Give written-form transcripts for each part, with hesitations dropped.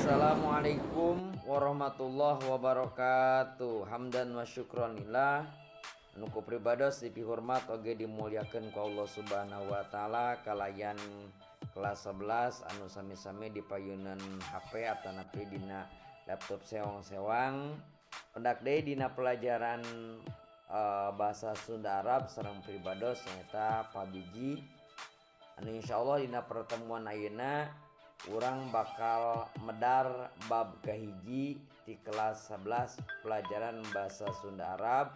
Assalamualaikum warahmatullahi wabarakatuh. Hamdan wa syukronillah. Anu ku pribados dipihormat oge dimuliakeun ku Allah Subhanahu wa taala kalayan kelas 11 anu sami-sami dipayunan HP atanapi dina laptop sewang-sewang. Pendak deui dina pelajaran bahasa Sunda Arab sareng pribados nyaeta pabiji. Anu insyaallah dina pertemuan ayeuna urang bakal medar bab kahiji di kelas 11 pelajaran bahasa Sunda Arab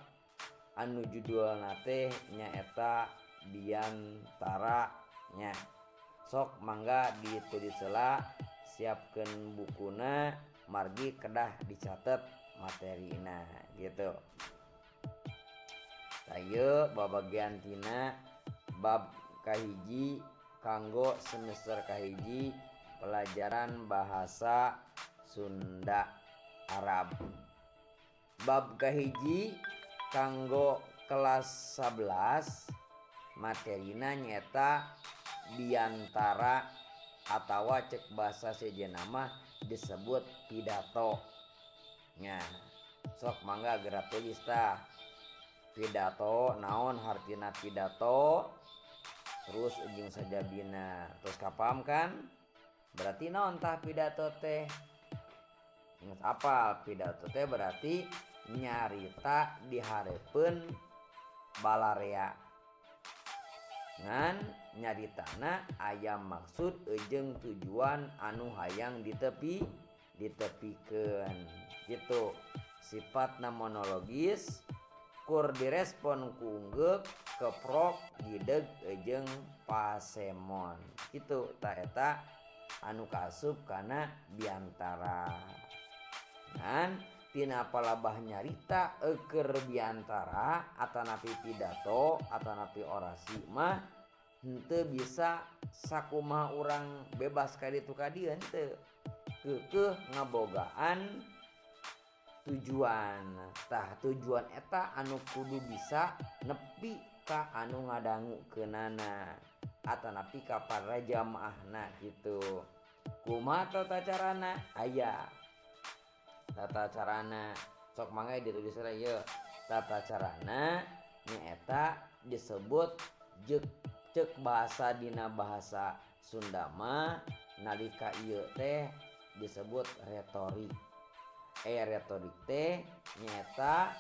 anu judulna teh nyaeta biantara nya. Sok mangga ditulis heula, siapkeun bukuna, margi kedah dicatet materina gitu. Ayo babagian tina bab kahiji kanggo semester kahiji pelajaran bahasa Sunda Arab. Bab kahiji kanggo kelas 11 materina nyata biantara atawa cek bahasa sejenna mah disebut pidato nya. Sok mangga gerak tulis tah. Pidato naon hartina pidato, terus ujung sajabina terus kapaham kan? Berarti naon tah pidato teh? Ingat apal pidato teh berarti nyarita di hareupeun balarea. Ngan nyaritana aya maksud jeung tujuan anu hayang ditepikeun gitu. Sifatna monologis kur direspon ku unggeup keprok gideg jeung pasemon. Kitu tah eta anu kaasup kana biantara. Ngan tina palabah nyarita keur biantara atanapi pidato atanapi orasi mah henteu bisa sakumaha urang bebas ka ditu ka dieu henteu. Keukeuh ngabogaan tujuan. Tah tujuan eta anu kudu bisa nepi ka anu ngadangukeunana atanapi ka para jamaahna gitu. Kumaha tata carana? Aya tata carana. Sok mangga ditulis ieu. Tata carana nyaeta disebut cek bahasa dina bahasa Sunda mah nalika ieu teh disebut retorik. Retorik teh nyata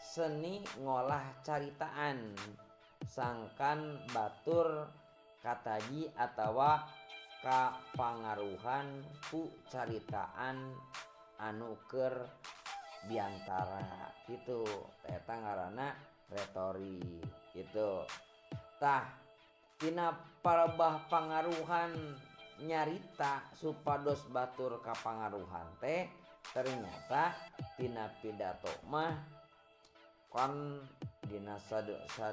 seni ngolah caritaan sangkan batur kataji atawa kapangaruhan ku caritaan anu keur biantara gitu. Eta ngaranna retorik gitu. Tah tina palebah pangaruhan nyarita supados batur kapangaruhan teh ternyata tina pidato mah kon dina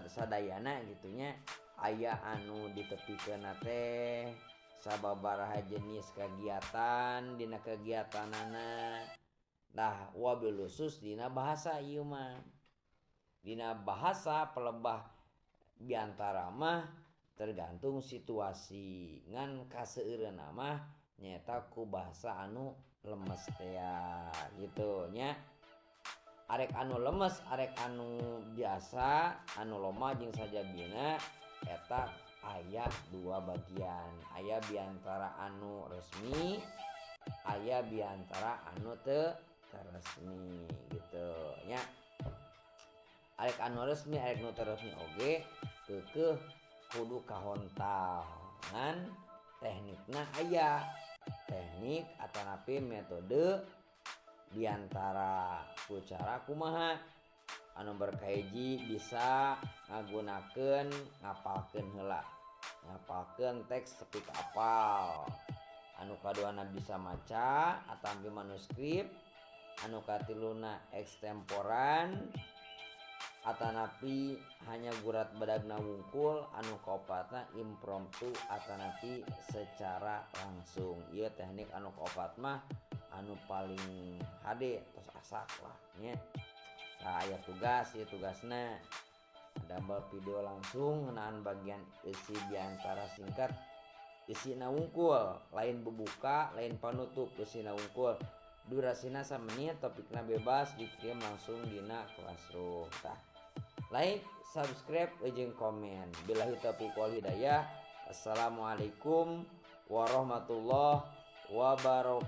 sadayana gitunya aya anu ditepikeun teh sababaraha jenis kegiatan dina kegiatanana. Nah wabil khusus dina bahasa ieu mah. Dina bahasa pelebah biantara mah tergantung situasi. Ngan kaseureuna mah nyaeta ku bahasa anu lemes teh gitu nya. Arek anu lemes, arek anu biasa, anu loma jeung sajabina eta aya dua bagian. Aya biantara anu resmi, aya biantara anu teu resmi gitu nya. Arek anu resmi, arek anu teu resmi oge keukeuh kudu kahontal. Ngan teknikna aya. Teknik atanapi metode biantara ku cara kumaha anu berkahiji bisa ngagunakeun ngapalkeun heula. Ngapalkeun teks tepi apal. Anu kaduana bisa maca ataupun manuskrip. Anu katiluna ekstemporan atanapi hanya gurat badagna wungkul. Anu kaopatna impromptu atanapi secara langsung. Ieu teknik anu kaopat mah anu paling hade tos asak lah nya. Nah aya tugas, ieu tugasna damel video langsung ngeunaan bagian isi biantara singkat isina wungkul, lain bebuka lain panutup isina wungkul. Durasina 1 menit, topikna bebas, dikirim langsung dina Classroom. Tah. Like, subscribe, jeung komen. Billahi taufiq wal hidayah. Assalamualaikum warahmatullahi wabarakatuh.